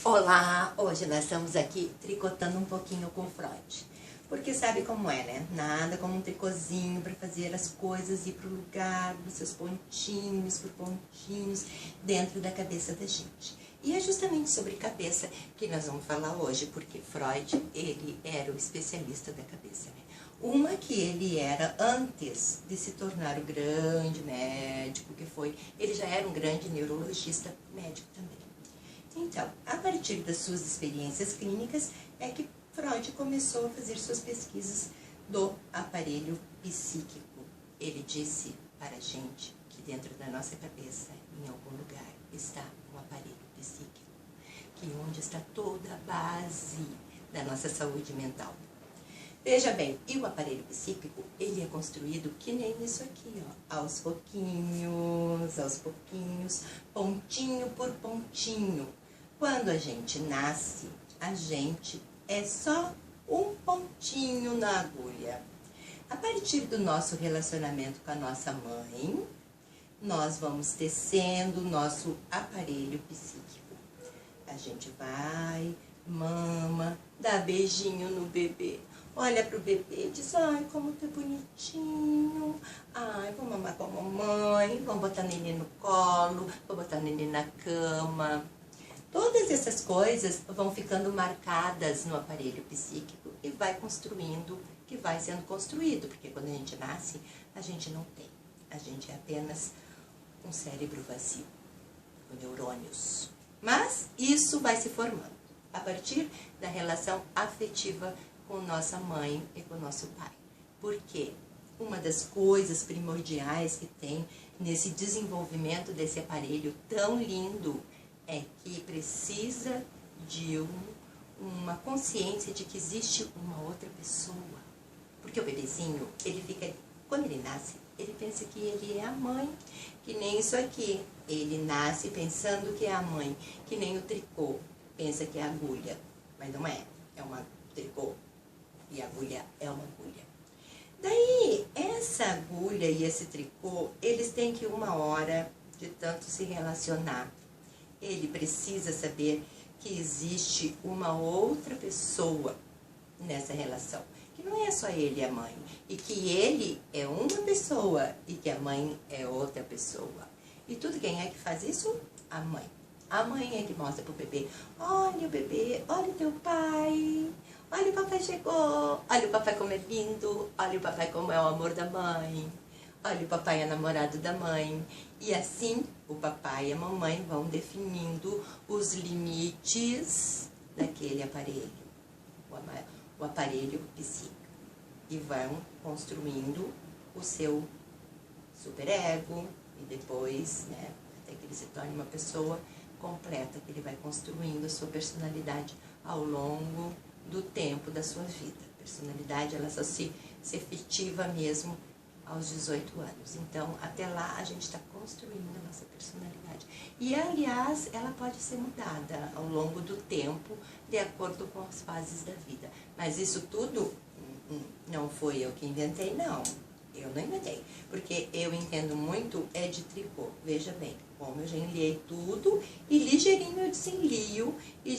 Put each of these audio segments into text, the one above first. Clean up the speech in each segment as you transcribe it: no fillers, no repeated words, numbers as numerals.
Olá! Hoje nós estamos aqui tricotando um pouquinho com Freud. Porque sabe como é, né? Nada como um tricôzinho para fazer as coisas ir pro lugar, dos seus pontinhos por pontinhos, dentro da cabeça da gente. E é justamente sobre cabeça que nós vamos falar hoje, porque Freud, ele era o especialista da cabeça, né? Uma que ele era antes de se tornar o grande médico que foi, ele já era um grande neurologista médico também. Então, a partir das suas experiências clínicas, é que Freud começou a fazer suas pesquisas do aparelho psíquico. Ele disse para a gente que dentro da nossa cabeça, em algum lugar, está um aparelho psíquico, que é onde está toda a base da nossa saúde mental. Veja bem, e o aparelho psíquico, ele é construído que nem isso aqui, ó, aos pouquinhos, pontinho por pontinho. Quando a gente nasce, a gente é só um pontinho na agulha. A partir do nosso relacionamento com a nossa mãe, nós vamos tecendo o nosso aparelho psíquico. A gente vai, mama, dá beijinho no bebê. Olha pro bebê e diz, ai, como tá bonitinho. Ai, vou mamar com a mamãe, vamos botar neném no colo, vou botar neném na cama. Todas essas coisas vão ficando marcadas no aparelho psíquico e vai construindo, que vai sendo construído, porque quando a gente nasce, a gente não tem. A gente é apenas um cérebro vazio, com neurônios. Mas isso vai se formando a partir da relação afetiva com nossa mãe e com nosso pai. Porque uma das coisas primordiais que tem nesse desenvolvimento desse aparelho tão lindo é que precisa de uma consciência de que existe uma outra pessoa. Porque o bebezinho, ele fica, quando ele nasce, ele pensa que ele é a mãe, que nem isso aqui. Ele nasce pensando que é a mãe, que nem o tricô, pensa que é a agulha, mas não é, é uma tricô. E a agulha é uma agulha. Daí, essa agulha e esse tricô, eles têm que uma hora de tanto se relacionar. Ele precisa saber que existe uma outra pessoa nessa relação. Que não é só ele e a mãe. E que ele é uma pessoa e que a mãe é outra pessoa. E tudo quem é que faz isso? A mãe. A mãe é que mostra pro bebê, olha o bebê, olha o teu pai, olha o papai chegou, olha o papai como é lindo, olha o papai como é o amor da mãe, olha o papai é namorado da mãe. E assim o papai e a mamãe vão definindo os limites daquele aparelho, o aparelho psíquico. E vão construindo o seu superego e depois, né, até que ele se torne uma pessoa completa, que ele vai construindo a sua personalidade ao longo do tempo da sua vida. A personalidade, ela só se efetiva mesmo aos 18 anos. Então, até lá, a gente está construindo a nossa personalidade. E, aliás, ela pode ser mudada ao longo do tempo, de acordo com as fases da vida. Mas isso tudo não foi eu que inventei, não. Eu não inventei, porque eu entendo muito é de tricô. Veja bem, como eu já enliei tudo e ligeirinho eu desenlio e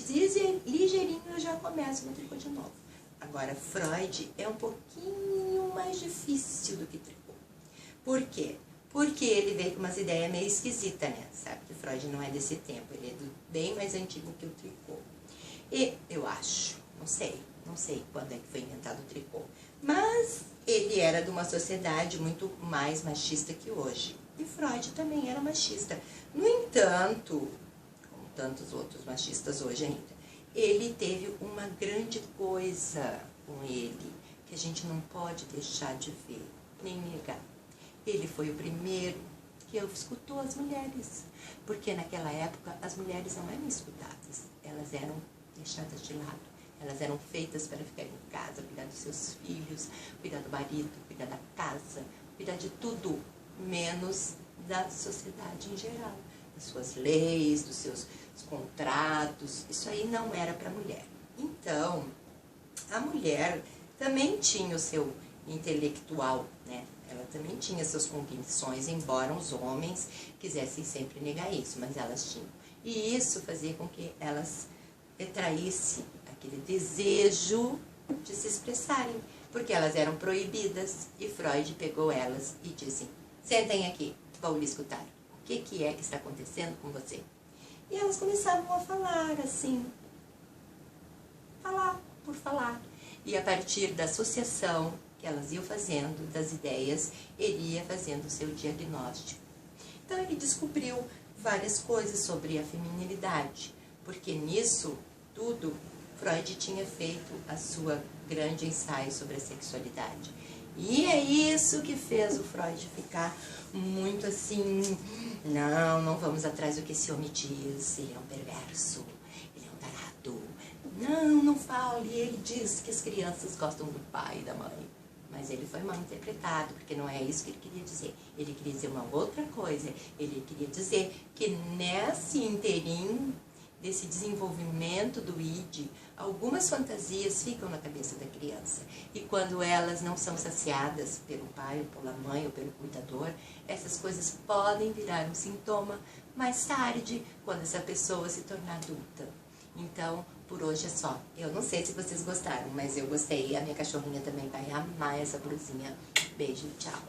ligeirinho eu já começo no tricô de novo. Agora, Freud é um pouquinho mais difícil do que tricô. Por quê? Porque ele veio com umas ideias meio esquisitas, né? Sabe que Freud não é desse tempo, ele é bem mais antigo que o tricô. E eu acho, não sei quando é que foi inventado o tricô, mas ele era de uma sociedade muito mais machista que hoje. E Freud também era machista. No entanto, como tantos outros machistas hoje ainda, ele teve uma grande coisa com ele, que a gente não pode deixar de ver, nem negar. Ele foi o primeiro que escutou as mulheres, porque naquela época as mulheres não eram escutadas, elas eram deixadas de lado. Elas eram feitas para ficar em casa, cuidar dos seus filhos, cuidar do marido, cuidar da casa, cuidar de tudo, menos da sociedade em geral. Das suas leis, dos seus contratos, isso aí não era para a mulher. Então, a mulher também tinha o seu intelectual, né? Ela também tinha suas convicções, embora os homens quisessem sempre negar isso, mas elas tinham. E isso fazia com que elas retraísse aquele desejo de se expressarem, porque elas eram proibidas, e Freud pegou elas e disse: sentem aqui, vou lhe escutar, o que é que está acontecendo com você? E elas começavam a falar assim, falar por falar, e a partir da associação que elas iam fazendo das ideias, ele ia fazendo o seu diagnóstico. Então ele descobriu várias coisas sobre a feminilidade, porque nisso tudo Freud tinha feito a sua grande ensaio sobre a sexualidade. E é isso que fez o Freud ficar muito assim, não vamos atrás do que esse homem diz, ele é um perverso, ele é um tarado. Não fale, ele diz que as crianças gostam do pai e da mãe. Mas ele foi mal interpretado, porque não é isso que ele queria dizer. Ele queria dizer uma outra coisa. Ele queria dizer que nesse inteirinho desse desenvolvimento do id, algumas fantasias ficam na cabeça da criança. E quando elas não são saciadas pelo pai, ou pela mãe, ou pelo cuidador, essas coisas podem virar um sintoma mais tarde, quando essa pessoa se tornar adulta. Então, por hoje é só. Eu não sei se vocês gostaram, mas eu gostei. A minha cachorrinha também vai amar essa blusinha. Beijo, tchau.